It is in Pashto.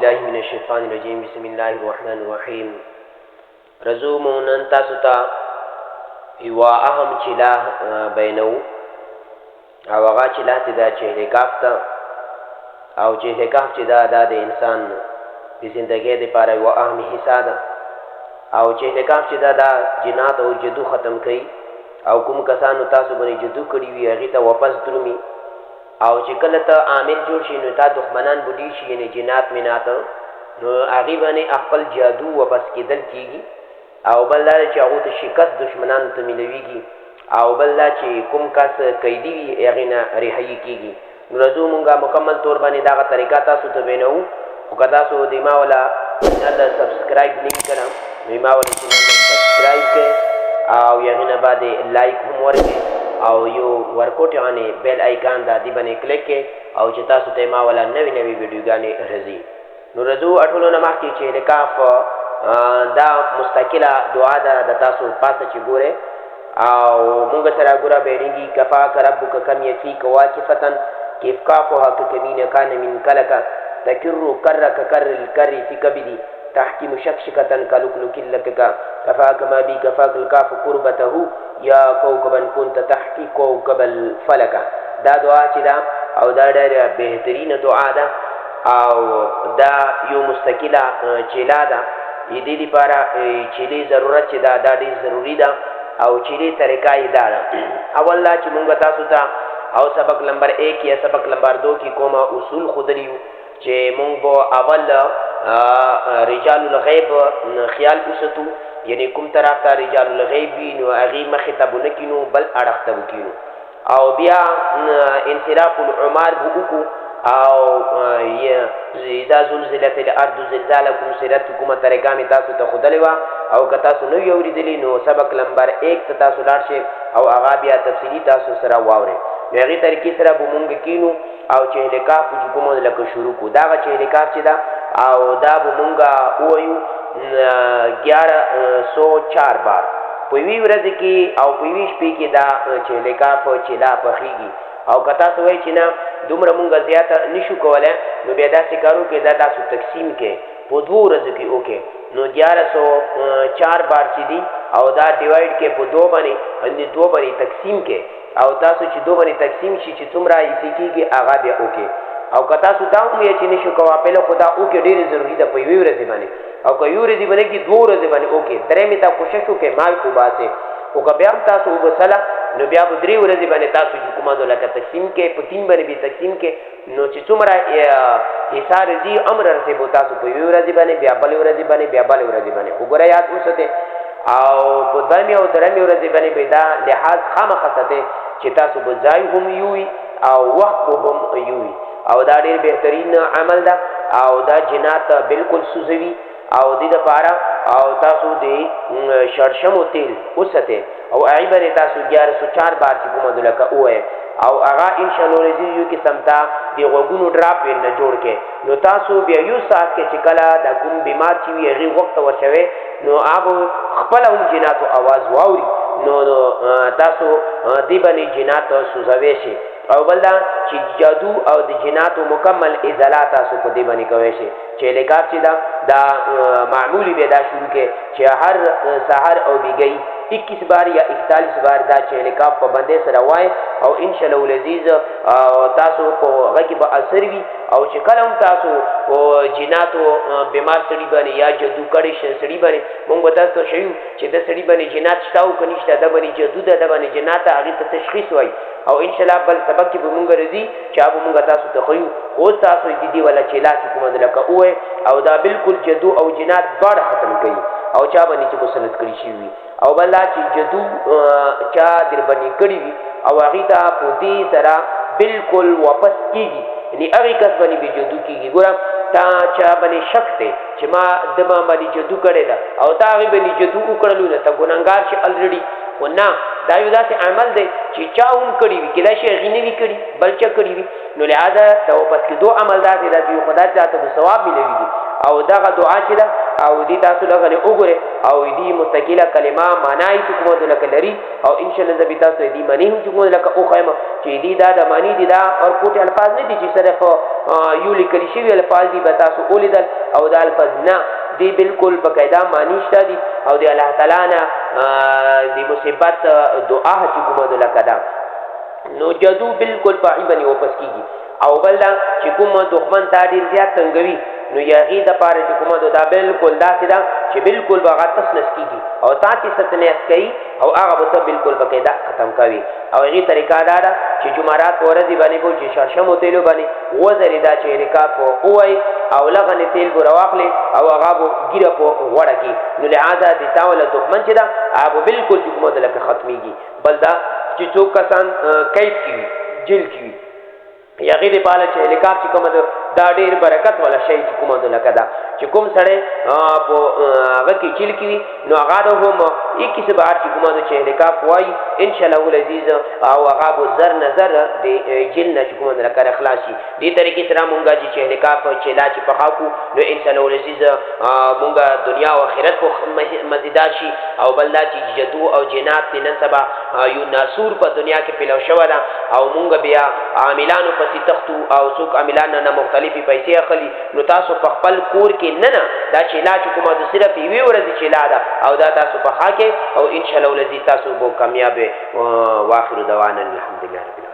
بالله من الشیطان الرجیم بسم الله الرحمن الرحیم رزومون تاسو ته یو اهم چیلا بینو او هغه چیلا چې دا چهلکاف ته او چهلکاف چې دا د انسان د زندګۍ لپاره یو اهم حصہ ده او چهلکاف چې دا جنات او جدو ختم کوي او کوم کسانو تاسو باندې جدو کړی وي هغه ته واپس درومي او چې کله ته عامل جوړ شي نو تا دښمنان بډی شي یعنی جنات منات نو هغه باندې خپل جادو واپس کېدل کیږي او بل دا چې هغه ته شکست دښمنان ته ملويږي او بل دا چې کوم کس قیدی وي هغه نه رهایی کیږي نو رزو مونږه مکمل تور باندې دا طریقہ تاسو ته وینو او کدا سو دیما ولا چینل سبسکرایب نه کړم دیما ولا چینل سبسکرایب کړئ او یغه نه باندې لایک هم ورکړئ او یو ورکوټ باندې بیل آیکان دا دی باندې کلیک کړئ او چې تاسو ته ما ولا نوې ویډیوګانې راځي نو رزو اټولو نه مخکې چې لکاف دا مستقله دعا ده د تاسو پاسه چې ګوره او موږ سره ګوره بیرېږي کفا ربک کم یفیک واقفتن کیف کافها کمین کان من کلک تکر کرک کر الکر فی کبدی تحکیم شکشکتن کلکلک لکک کفاک ما بی کفاک الکاف قربته یا کوكبا كنت تحکی کوكب الفلک دا دعا چې دا او دا ډېره بهترینه دعا ده او دا یو مستقله چیلا ده دې لپاره چیلې ضرورت چې دا ډېر ضروری ده او چیلې طریقه یې دا ده اول لا چې موږ تاسو ته او سبق نمبر 1 یا سبق نمبر 2 کې کومه اصول خودلیو چې موږ به اول رجال الغیب خیال وساتو یعنی کوم طرف ته رجال الغیب نو هغه مخې ته بونه کینو بل اړخ ته وکینو او بیا انصراف العمار بوکو او اذا زلزلت الارض زلزالکم سرت کومه طریقه می تاسو ته خدای وا او که تاسو نو یوریدلی نو سبق نمبر 1 ته تاسو لاړ شئ او هغه بیا تفصیلی تاسو سره واورئ هغه طریقې سره به مونږ کینو او چې لکاف چې کومه لکه شروع کو دا چې لکاف چې دا او دا به مونږه وایو 1104 بار په وی ورځ کې او په وی شپې کې دا چې لکاف چې لا پخېږي او کتا سوې چې نه دومره مونږه زیاته نشو کولای نو بیا دا سکارو کې دا تاسو تقسیم کې په دوه ورځو کې اوکې نو 1104 بار چې دي او دا ډیوایډ کې په دوه باندې باندې دوه باندې تقسیم کې او تاسو چې دوه باندې تقسیم شي چې څومره یې کېږي هغه بیا اوکې او کتا سو دا مې چې نشو کوه په له خدا اوکې ډېر ضروری ده په وی ورځ باندې او که یو ورځ باندې کې دوه ورځې باندې اوکې درې می تا کوشش وکې مال کو باسه او که بیا تاسو وبسلا نو بیا په درې ورځې باندې تاسو چې کومه دولت تقسیم کې په تین باندې به تقسیم کې نو چې څومره حساب دي امر رسې بو تاسو په یو ورځې باندې بیا بل ورځې باندې بیا بل ورځې باندې وګوره یاد اوسته او په دمه او درمه ورځې باندې به دا لحاظ خامخته چې تاسو به ځای هم یوي او وخت هم یوي او دا ډېر بهترین عمل ده او دا جنات بالکل سوزوي او دې لپاره او تاسو دې شړشمو تیل اوسته او ایبره تاسو 1104 بار چې کومه دلته وای او هغه ان شاء الله یو کې سمتا دی غوګونو ډراپ نه جوړ کې نو تاسو بیا یو سات کې چې کله د کوم بیمار چې وي هغه وخت ورشوي نو اب خپل هم جناتو आवाज واوري نو تاسو دی باندې جنات سوزوي شي او بلدا چې جادو او د جناتو مکمل ازالات تاسو په دی باندې کوي شي چې لکاف چې دا معمولی به دا شروع کې چې هر سحر او بیګي 21 بار یا 41 بار دا چې لکاف په باندې سره وای او ان شاء الله العزيز تاسو په هغه کې به اثر وي او چې کله هم تاسو او جناتو بیمار سړي باندې یا جادو کړي سړي باندې مونږ تاسو شیو چې د سړي باندې جنات شتاو کنيشته د باندې جادو د باندې جنات هغه ته تشخیص وای او ان شاء الله بل سبق کې به مونږ راځي چې هغه مونږ تاسو ته خو او تاسو دې ولا چې لا کومه دلته اوه او دا بالکل جادو او جنات ډېر ختم کوي او چا باندې چې مسلط کړی شي وي او بل چې جادو چا در باندې کړی وي او هغه ته په دې سره بالکل واپس کیږي یعنی هغه کس باندې به جادو کیږي ګورم تا چا باندې شک ته چې ما د ما باندې جادو کړی دا او تا هغه باندې جادو وکړلو نه ته ګناګار شي الریډي خو نه دا یو داسې عمل دی چې چا هم کړی وي کله شي غینه وی کړی بل چا کړی وي نو لہذا دا واپس کېدو عمل دا دی چې خدای ته ثواب ملويږي او دغه دعا چې ده او دې تاسو لغه وګوره او دې مستقله کلمه معنی چې کومه د لکه لري او ان شاء الله زبې تاسو دې معنی هم چې کومه لکه او خیمه چې دې دا معنی دي دا او کوټه الفاظ نه دي چې صرف یو لیکل شوی الفاظ دي به تاسو اولیدل او دا الفاظ نه دی بالکل بقاعده معنی شته دي او دی الله تعالی نه دی مصیبت دعا چې کومه د لکه دا نو جادو بالکل پایبني واپس کیږي او بل دا چې کوم دښمن تا ډیر زیات څنګهوي نو یاغي د پاره چې کومه دا بالکل داسې ده چې بالکل بغا تسنس کیږي او تا چې ستنیس کوي او هغه به بالکل بقاعده ختم کوي او هغه طریقه دا ده چې جمعرات ورځي باندې کو چې شاشمو تیلو باندې وزري دا چې رکاب اوای او لغنه تیل ګور واخلي او هغه ګیره په وړه کې نو لہذا د تاول دښمن چې دا هغه بالکل چې کومه د لکه ختميږي بل دا چې څوک کسان قید کیږي جیل کیږي یغې د پاله چې هلیکاپ چې کومه دا ډېر برکت والا شی چې کومه د لکه دا چې کوم سړی په هغه کې جیل کیږي نو هغه د هم یک څه بار چې کومه د هلیکاپ وای ان شاء الله العزیز او هغه به زر نظر د جیل نه چې کومه د لکه اخلاصي دې طریقې سره مونږه چې هلیکاپ چې لا چې پخاکو نو ان شاء الله العزیز مونږه دنیا او آخرت په مزیدار شي او بل دا چې جدو او جنات نن سبا یو ناسور په دنیا کې پیلو شو ده او مونږ بیا عاملانو پسې تختو او څوک عاملان نه مختلفي پیسې اخلي نو تاسو په خپل کور کې نه دا چې لا چې کومه د صرف یوې ورځې چې لا ده او دا تاسو په خاکه او ان شاء الله الذي تاسو به کامیاب واخر دعوانا الحمدلله رب العالمین.